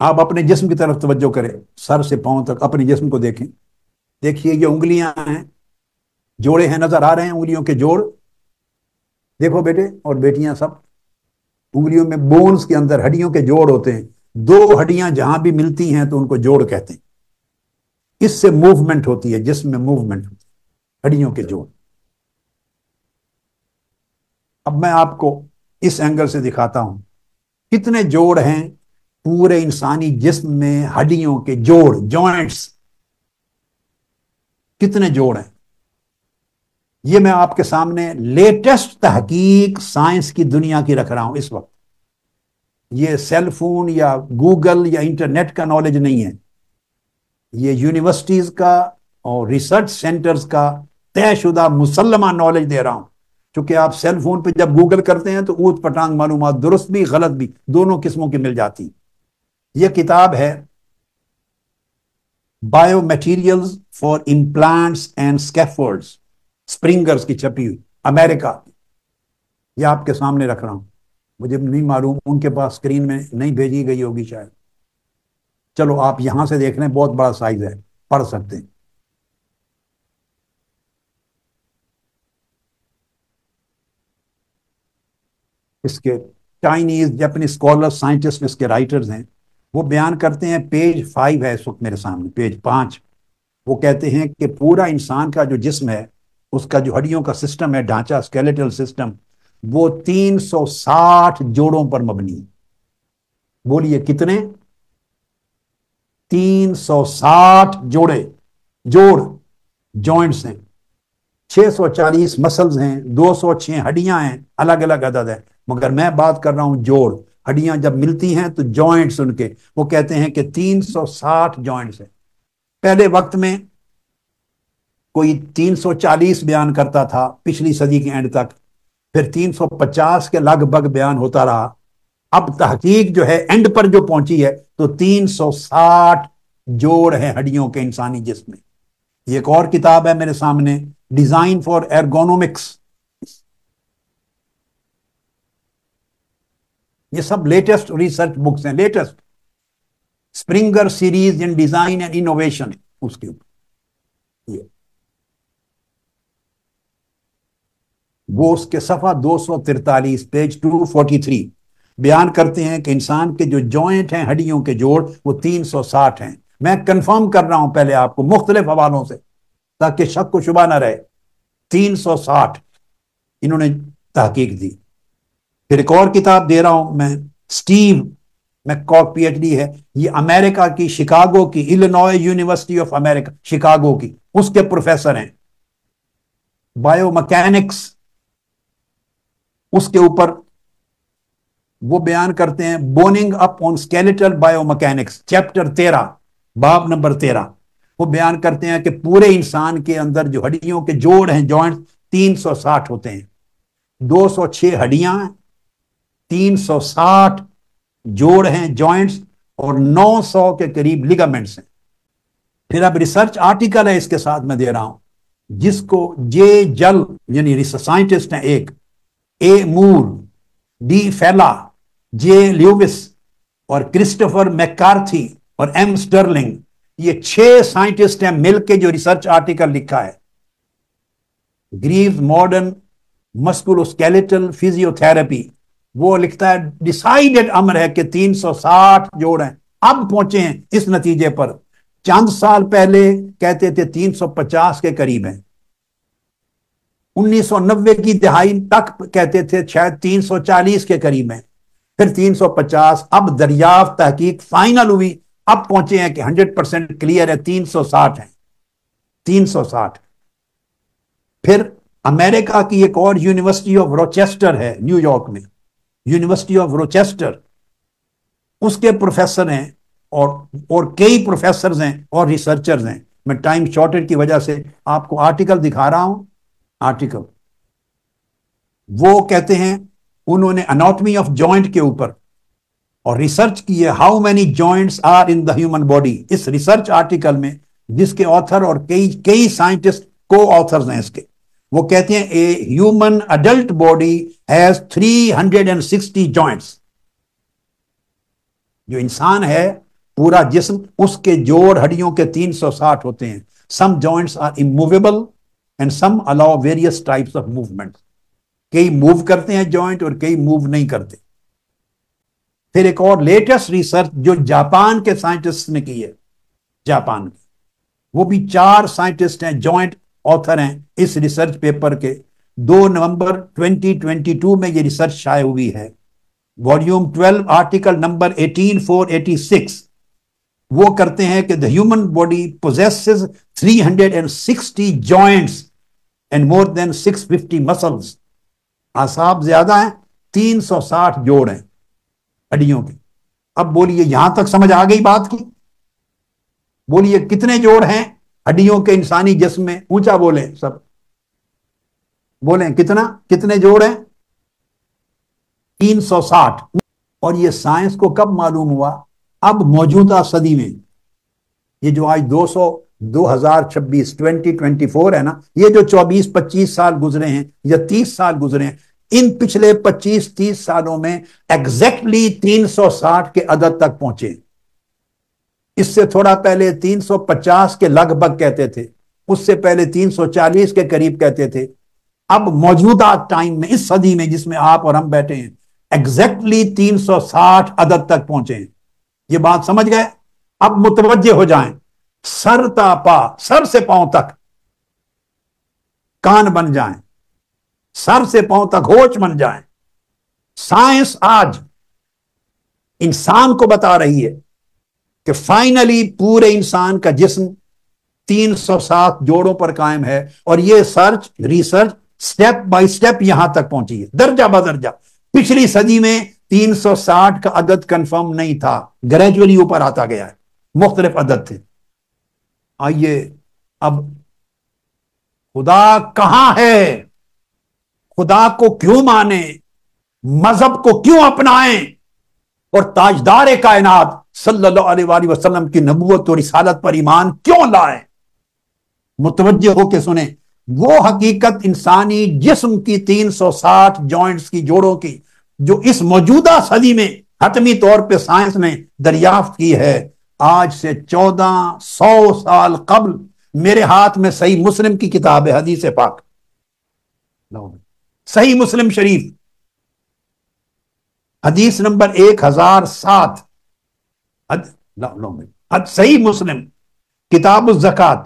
آپ اپنے جسم کی طرف توجہ کریں، سر سے پاؤں تک اپنے جسم کو دیکھیں. دیکھیے یہ انگلیاں ہیں، جوڑے ہیں، نظر آ رہے ہیں انگلیوں کے جوڑ؟ دیکھو بیٹے اور بیٹیاں سب، انگلیوں میں بونز کے اندر ہڈیوں کے جوڑ ہوتے ہیں. دو ہڈیاں جہاں بھی ملتی ہیں تو ان کو جوڑ کہتے ہیں. اس سے موومنٹ ہوتی ہے، جسم میں موومنٹ ہوتی ہے، ہڈیوں کے جوڑ. اب میں آپ کو اس اینگل سے دکھاتا ہوں کتنے جوڑ ہیں پورے انسانی جسم میں. ہڈیوں کے جوڑ، جوائنٹس، کتنے جوڑ ہیں. یہ میں آپ کے سامنے لیٹسٹ تحقیق سائنس کی دنیا کی رکھ رہا ہوں اس وقت. یہ سیل فون یا گوگل یا انٹرنیٹ کا نالج نہیں ہے، یہ یونیورسٹیز کا اور ریسرچ سینٹرز کا طے شدہ مسلمہ نالج دے رہا ہوں. چونکہ آپ سیل فون پہ جب گوگل کرتے ہیں تو اوت پٹانگ معلومات، درست بھی غلط بھی، دونوں قسموں کی مل جاتی. یہ کتاب ہے biomaterials for implants and scaffolds, Springer's کی چھپی ہوئی، امریکہ. یہ آپ کے سامنے رکھ رہا ہوں. مجھے نہیں معلوم ان کے پاس اسکرین میں نہیں بھیجی گئی ہوگی شاید. چلو آپ یہاں سے دیکھ لیں، بہت بڑا سائز ہے، پڑھ سکتے ہیں. اس کے چائنیز جاپنیز اسکالر سائنٹسٹ اس کے رائٹرز ہیں، وہ بیان کرتے ہیں. پیج 5 ہے اس وقت میرے سامنے، پیج 5. وہ کہتے ہیں کہ پورا انسان کا جو جسم ہے، اس کا جو ہڈیوں کا سسٹم ہے، ڈھانچہ، اسکیلیٹل سسٹم، وہ 360 جوڑوں پر مبنی ہے. بولیے کتنے؟ 360 جوڑ، جوائنٹس ہیں. 640 مسلز ہیں، 206 ہڈیاں ہیں، الگ الگ عدد ہے. مگر میں بات کر رہا ہوں جوڑ. ہڈیاں جب ملتی ہیں تو جوائنٹس ان کے، وہ کہتے ہیں کہ 360 جوائنٹس ہیں. پہلے وقت میں کوئی 340 بیان کرتا تھا پچھلی صدی کے اینڈ تک، پھر 350 کے لگ بھگ بیان ہوتا رہا. اب تحقیق جو ہے اینڈ پر جو پہنچی ہے تو 360 جوڑ ہیں ہڈیوں کے انسانی جسم میں. یہ ایک اور کتاب ہے میرے سامنے، ڈیزائن فار ایرگونومکس. یہ سب لیٹسٹ ریسرچ بکس ہیں، latest Springer series in design and innovation, اس کے اوپر. یہ وہ اس کے صفحہ 243، پیج 243 بیان کرتے ہیں کہ انسان کے جو جوائنٹ ہیں، ہڈیوں کے جوڑ، وہ 360 ہیں. میں کنفرم کر رہا ہوں پہلے آپ کو مختلف حوالوں سے تاکہ شک و شبہ نہ رہے. 360 انہوں نے تحقیق دی. پھر ایک اور کتاب دے رہا ہوں میں، اسٹیو میک-کاک پی ایچ ڈی ہے، یہ امریکہ کی شکاگو کی، Illinois university of America Chicago کی، اس کے پروفیسر ہیں. بایو مکینکس، اس کے اوپر وہ بیان کرتے ہیں بوننگ اپ آن اسکیلیٹل بایو مکینکس، چیپٹر 13، باب نمبر 13. وہ بیان کرتے ہیں کہ پورے انسان کے اندر جو ہڈیوں کے جوڑ ہیں، جوائنٹ، 360 ہوتے ہیں. 206 ہڈیاں، 360 جوڑ ہیں، جوائنٹس، اور 900 کے قریب لیگامنٹس ہیں. پھر اب ریسرچ آرٹیکل ہے اس کے ساتھ میں دے رہا ہوں، جس کو جے جل، یعنی سائنٹسٹ ہیں ایک، اے مور، ڈی فیلا، جے لیوس اور کرسٹوفر میکارتھی اور ایم سٹرلنگ، یہ 6 سائنٹسٹ ہیں مل کے جو ریسرچ آرٹیکل لکھا ہے. گریوز ماڈرن مسکولوسکیلیٹل فزیوتھراپی، وہ لکھتا ہے ڈیسائیڈڈ امر ہے کہ 360 جوڑ ہیں. اب پہنچے ہیں اس نتیجے پر. چند سال پہلے کہتے تھے 350 کے قریب ہیں. 1990 کی دہائی تک کہتے تھے شاید 340 کے قریب ہیں، پھر 350. اب دریافت، تحقیق فائنل ہوئی، اب پہنچے ہیں کہ 100% کلیئر ہے، 360 ہیں. 360. پھر امریکہ کی ایک اور یونیورسٹی آف روچیسٹر ہے نیو یارک میں، یونیورسٹی آف روچیسٹر، اس کے پروفیسر ہیں اور کئی پروفیسرز ہیں اور ریسرچرز ہیں. میں ٹائم شارٹیج کی وجہ سے آپ کو آرٹیکل دکھا رہا ہوں. آرٹیکل وہ کہتے ہیں، انہوں نے اناٹمی آف جوائنٹ کے اوپر اور ریسرچ کی ہے، how many joints are in the human body. اس ریسرچ آرٹیکل میں جس کے آتھر اور کئی سائنٹسٹ کو آتھرز ہیں اس کے، وہ کہتے ہیں a human adult body has 360 joints. جو انسان ہے پورا جسم، اس کے جوڑ ہڈیوں کے 360 ہوتے ہیں. Some joints are immovable and some allow various types of movement. کئی موو کرتے ہیں جوائنٹ اور کئی موو نہیں کرتے. پھر ایک اور لیٹسٹ ریسرچ جو جاپان کے سائنٹسٹ نے کی ہے، جاپان کے، وہ بھی 4 سائنٹسٹ ہیں، جوائنٹ آتھر ہیں اس ریسرچ پیپر کے. 2 نومبر 2022 میں یہ ریسرچ شائع ہوئی ہے. Volume 12 article number 18486. وہ کرتے ہیں کہ the human body possesses 360 joints and more than 650 muscles. اعصاب زیادہ ہیں، 360 جوڑ ہیں ہڈیوں کے. اب بولیے یہاں تک سمجھ آ گئی بات کی؟ بولیے کتنے جوڑ ہیں ہڈیوں کے انسانی جسم میں؟ اونچا بولیں سب، بولیں کتنے جوڑ ہیں؟ 360. اور یہ سائنس کو کب معلوم ہوا؟ اب موجودہ صدی میں. یہ جو آج 2026 2024 ہے نا، یہ جو 24-25 سال گزرے ہیں یا 30 سال گزرے ہیں، ان پچھلے 25-30 سالوں میں ایگزیکٹلی 360 کے عدد تک پہنچے. اس سے تھوڑا پہلے 350 کے لگ بھگ کہتے تھے، اس سے پہلے 340 کے قریب کہتے تھے. اب موجودہ ٹائم میں، اس صدی میں جس میں آپ اور ہم بیٹھے ہیں، ایگزیکٹلی 360 عدد تک پہنچے ہیں. یہ بات سمجھ گئے؟ اب متوجہ ہو جائیں. سر تا پا، سر سے پاؤں تک کان بن جائیں، سر سے پاؤں تک ہوش بن جائیں. سائنس آج انسان کو بتا رہی ہے کہ فائنلی پورے انسان کا جسم 360 جوڑوں پر قائم ہے. اور یہ ریسرچ سٹیپ بائی سٹیپ یہاں تک پہنچی ہے، درجہ بدرجہ. پچھلی صدی میں 360 کا عدد کنفرم نہیں تھا، گریجولی اوپر آتا گیا ہے، مختلف عدد تھے. آئیے اب خدا کہاں ہے؟ خدا کو کیوں مانیں؟ مذہب کو کیوں اپنائیں؟ اور تاجدار کائنات صلی اللہ علیہ وآلہ وسلم کی نبوت اور رسالت پر ایمان کیوں لائیں؟ متوجہ ہو کے سنیں. وہ حقیقت انسانی جسم کی 360 جوائنٹس کی، جوڑوں کی، جو اس موجودہ صدی میں حتمی طور پہ سائنس نے دریافت کی ہے، آج سے 1400 سال قبل میرے ہاتھ میں صحیح مسلم کی کتاب ہے، حدیث پاک، صحیح مسلم شریف، حدیث نمبر 1007، صحیح مسلم کتاب الزکات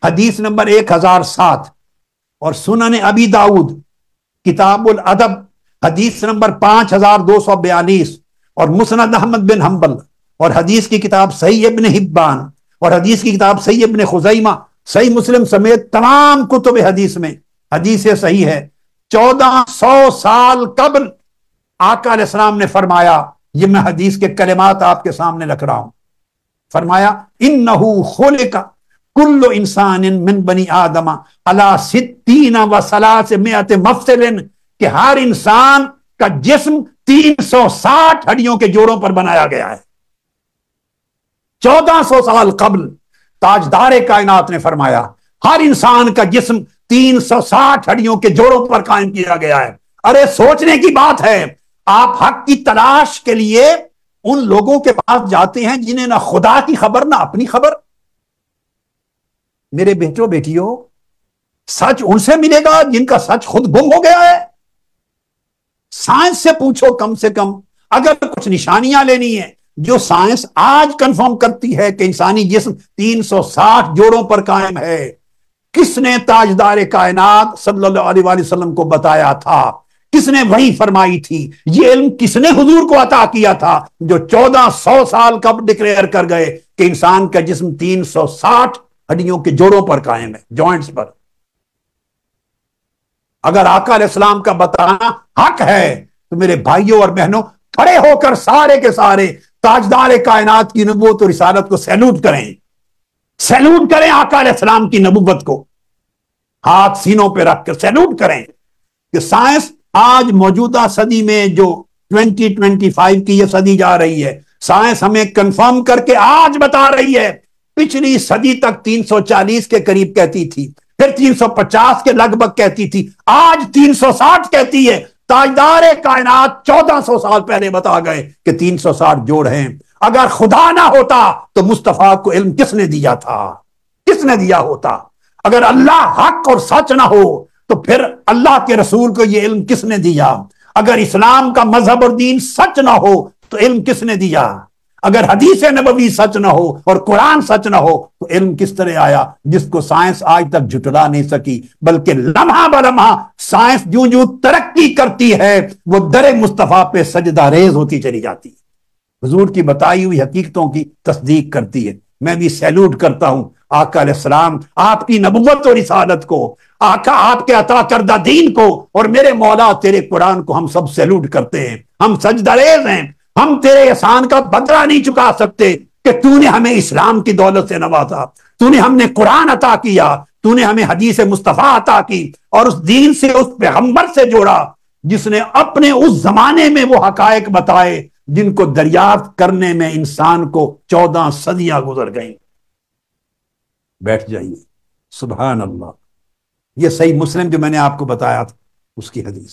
حدیث نمبر 1007، اور سنن ابی داؤد کتاب الادب حدیث نمبر 5242، اور مسند احمد بن حنبل، اور حدیث کی کتاب صحیح ابن حبان، اور حدیث کی کتاب صحیح ابن خزیمہ، صحیح مسلم سمیت تمام کتب حدیث میں حدیث صحیح ہے. 1400 سال قبل آقا علیہ السلام نے فرمایا، یہ میں حدیث کے کلمات آپ کے سامنے رکھ رہا ہوں، فرمایا انہو خلق کل انسان من بنی آدم علی 60 و 300 مفصل، کہ ہر انسان کا جسم 360 ہڈیوں کے جوڑوں پر بنایا گیا ہے. 1400 سال قبل تاجدار کائنات نے فرمایا ہر انسان کا جسم 360 ہڈیوں کے جوڑوں پر قائم کیا گیا ہے. ارے سوچنے کی بات ہے. آپ حق کی تلاش کے لیے ان لوگوں کے پاس جاتے ہیں جنہیں نہ خدا کی خبر نہ اپنی خبر. میرے بیٹوں بیٹیوں، سچ ان سے ملے گا جن کا سچ خود گم ہو گیا ہے. سائنس سے پوچھو، کم سے کم اگر کچھ نشانیاں لینی ہے. جو سائنس آج کنفرم کرتی ہے کہ انسانی جسم 360 جوڑوں پر قائم ہے، کس نے تاجدار کائنات صلی اللہ علیہ وآلہ وسلم کو بتایا تھا؟ کس نے وحی فرمائی تھی؟ یہ علم کس نے حضور کو عطا کیا تھا جو 1400 سال قبل ڈکلیئر کر گئے کہ انسان کا جسم 360 ہڈیوں کے جوڑوں پر قائم ہے، جوائنٹس پر. اگر آقا علیہ السلام کا بتانا حق ہے تو میرے بھائیوں اور بہنوں، کھڑے ہو کر سارے کے سارے تاجدار کائنات کی نبوت اور رسالت کو سیلوٹ کریں. سیلوٹ کریں آقا علیہ السلام کی نبوت کو، ہاتھ سینوں پہ رکھ کر سیلوٹ کریں کہ سائنس آج موجودہ صدی میں جو 2025 کی یہ صدی جا رہی ہے، سائنس ہمیں کنفرم کر کے آج بتا رہی ہے. پچھلی صدی تک 340 کے قریب کہتی تھی، پھر 350 کے لگ بھگ کہتی تھی، آج 360 کہتی ہے. تاجدار کائنات 1400 سال پہلے بتا گئے کہ 360 جوڑ ہیں. اگر خدا نہ ہوتا تو مصطفیٰ کو علم کس نے دیا تھا؟ کس نے دیا ہوتا؟ اگر اللہ حق اور سچ نہ ہو تو پھر اللہ کے رسول کو یہ علم کس نے دیا؟ اگر اسلام کا مذہب اور دین سچ نہ ہو تو علم کس نے دیا؟ اگر حدیث نبوی سچ نہ ہو اور قرآن سچ نہ ہو تو علم کس طرح آیا، جس کو سائنس آج تک جھٹلا نہیں سکی، بلکہ لمحہ بلمحہ سائنس جوں جوں ترقی کرتی ہے وہ در مصطفیٰ پہ سجدہ ریز ہوتی چلی جاتی ہے، حضور کی بتائی ہوئی حقیقتوں کی تصدیق کرتی ہے۔ میں بھی سیلوٹ کرتا ہوں آقا علیہ السلام، آپ کی نبوت اور رسالت کو، آقا آپ کے عطا کردہ دین کو، اور میرے مولا تیرے قرآن کو ہم سب سیلوٹ کرتے ہیں۔ ہم سجدہ ریز ہیں، ہم تیرے احسان کا بدلہ نہیں چکا سکتے کہ تو نے ہمیں اسلام کی دولت سے نوازا، تو نے ہم نے قرآن عطا کیا، تو نے ہمیں حدیث مصطفیٰ عطا کی، اور اس دین سے، اس پیغمبر سے جوڑا جس نے اپنے اس زمانے میں وہ حقائق بتائے جن کو دریافت کرنے میں انسان کو 14 صدیاں گزر گئیں۔ بیٹھ جائیے، سبحان اللہ۔ یہ صحیح مسلم جو میں نے آپ کو بتایا تھا اس کی حدیث۔